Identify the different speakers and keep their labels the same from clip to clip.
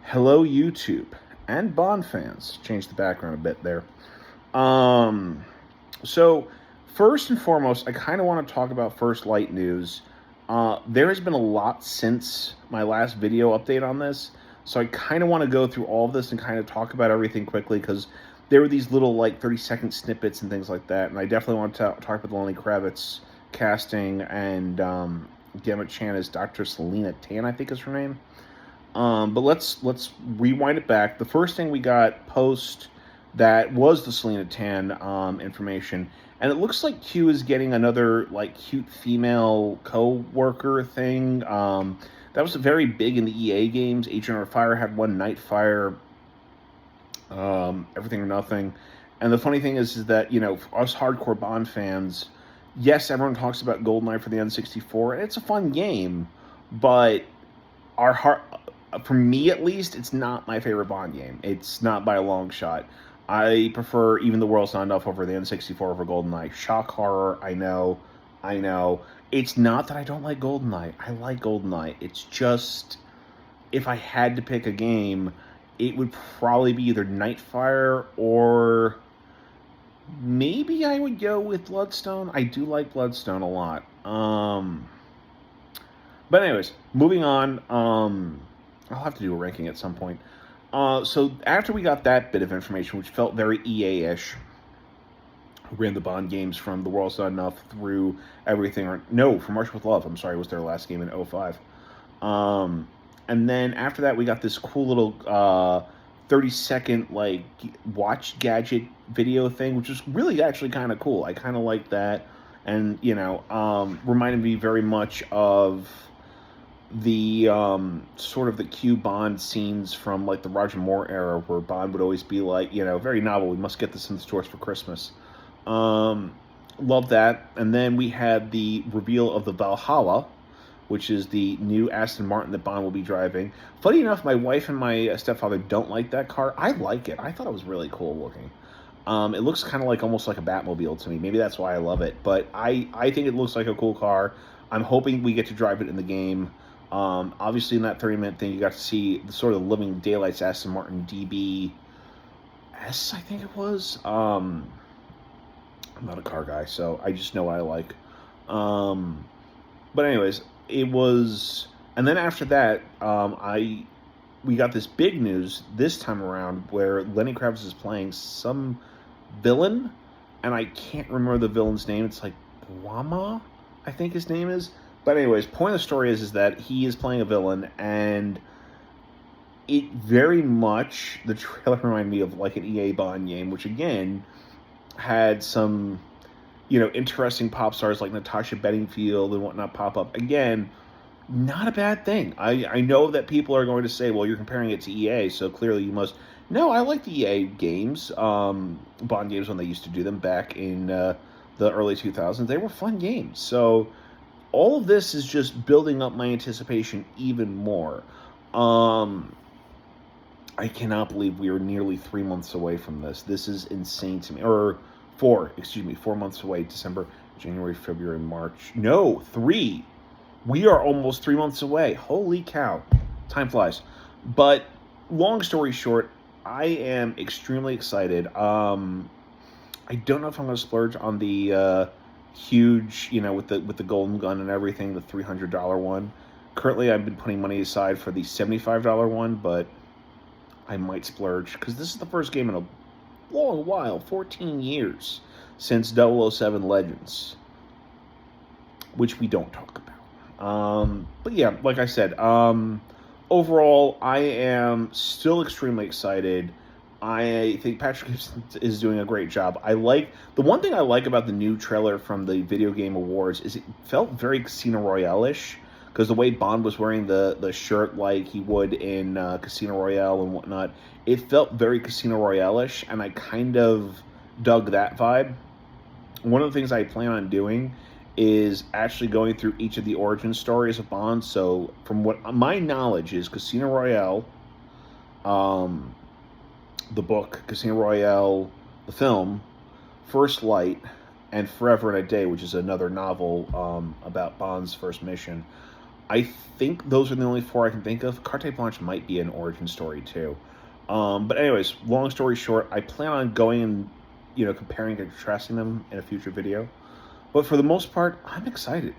Speaker 1: Hello, YouTube and Bond fans. Change the background a bit there. Um, so first and foremost, I kind of want to talk about First Light news. There has been a lot since my last video update on this, so I kind of want to go through all of this and kind of talk about everything quickly because there were these little like 30-second snippets and things like that, and I definitely want to talk about Lenny Kravitz casting and Gemma Chan as Dr. Selena Tan, I think is her name. But let's rewind it back. The first thing we got post that was the Selena Tan information, and it looks like Q is getting another like cute female co-worker thing. That was very big in the EA games. Agent or Fire had one, Nightfire, Everything or Nothing. And the funny thing is that us hardcore Bond fans, yes, everyone talks about GoldenEye for the N64, and it's a fun game, but our heart, for me at least, it's not my favorite Bond game. It's not by a long shot. I prefer Even the World's Not Enough over the N64 over GoldenEye. Shock horror, I know. It's not that I don't like GoldenEye. I like GoldenEye. It's just, if I had to pick a game, it would probably be either Nightfire or maybe I would go with Bloodstone. I do like Bloodstone a lot. But anyways, moving on. I'll have to do a ranking at some point. So after we got that bit of information, which felt very EA-ish, who ran the Bond games from The World's Not Enough through everything, or no, from March with Love, I'm sorry, was their last game in '05. And then after that, we got this cool little 30-second, like, watch gadget video thing, which is really actually kind of cool. I kind of like that. And, reminded me very much of the sort of the Q Bond scenes from like the Roger Moore era, where Bond would always be like, very novel. We must get this in the stores for Christmas. Love that. And then we had the reveal of the Valhalla, which is the new Aston Martin that Bond will be driving. Funny enough, my wife and my stepfather don't like that car. I like it. I thought it was really cool looking. It looks kind of like almost like a Batmobile to me. Maybe that's why I love it. But I think it looks like a cool car. I'm hoping we get to drive it in the game. Obviously, in that 30-minute thing, you got to see the sort of living daylights Aston Martin DBS, I think it was. I'm not a car guy, so I just know what I like. But anyways, it was, and then after that, we got this big news this time around where Lenny Kravitz is playing some villain, and I can't remember the villain's name. It's like Brahma, I think his name is. But anyways, point of the story is that he is playing a villain, and it very much, the trailer reminded me of like an EA Bond game, which again had some, interesting pop stars like Natasha Bedingfield and whatnot pop up. Again, not a bad thing. I know that people are going to say, well, you're comparing it to EA, so clearly you must. No, I like the EA games, Bond games when they used to do them back in the early 2000s. They were fun games. So all of this is just building up my anticipation even more. I cannot believe we are nearly 3 months away from this. This is insane to me. Or 4 months away. December, January, February, March. No, 3. We are almost 3 months away. Holy cow. Time flies. But long story short, I am extremely excited. I don't know if I'm going to splurge on the huge, with the golden gun and everything, the $300 one. Currently, I've been putting money aside for the $75 one, but I might splurge because this is the first game in a long while, 14 years, since 007 Legends, which we don't talk about. But yeah, like I said, overall, I am still extremely excited. I think Patrick Gibson is doing a great job. The one thing I like about the new trailer from the Video Game Awards is it felt very Casino Royale-ish, because the way Bond was wearing the shirt like he would in Casino Royale and whatnot, it felt very Casino Royale-ish, and I kind of dug that vibe. One of the things I plan on doing is actually going through each of the origin stories of Bond. So from what my knowledge is, Casino Royale, the book, Casino Royale, the film, First Light, and Forever and a Day, which is another novel about Bond's first mission, I think those are the only four I can think of. Carte Blanche might be an origin story too. But anyways, long story short, I plan on going and comparing and contrasting them in a future video. But for the most part, I'm excited.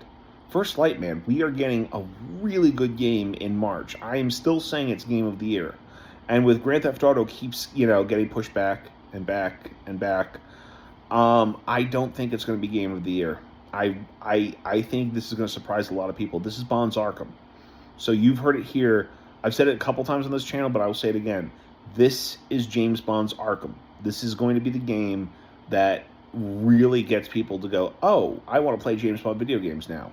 Speaker 1: First Light, man, we are getting a really good game in March. I am still saying it's game of the year. And with Grand Theft Auto keeps, getting pushed back and back and back, I don't think it's going to be game of the year. I think this is going to surprise a lot of people. This is Bond's Arkham. So you've heard it here. I've said it a couple times on this channel, but I will say it again. This is James Bond's Arkham. This is going to be the game that really gets people to go, oh, I want to play James Bond video games now.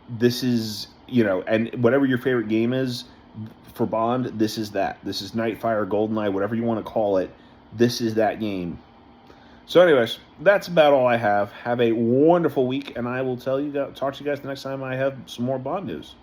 Speaker 1: This is, and whatever your favorite game is for Bond, this is that. This is Nightfire, GoldenEye, whatever you want to call it. This is that game. So anyways, that's about all I have. Have a wonderful week, and I will talk to you guys the next time I have some more Bond news.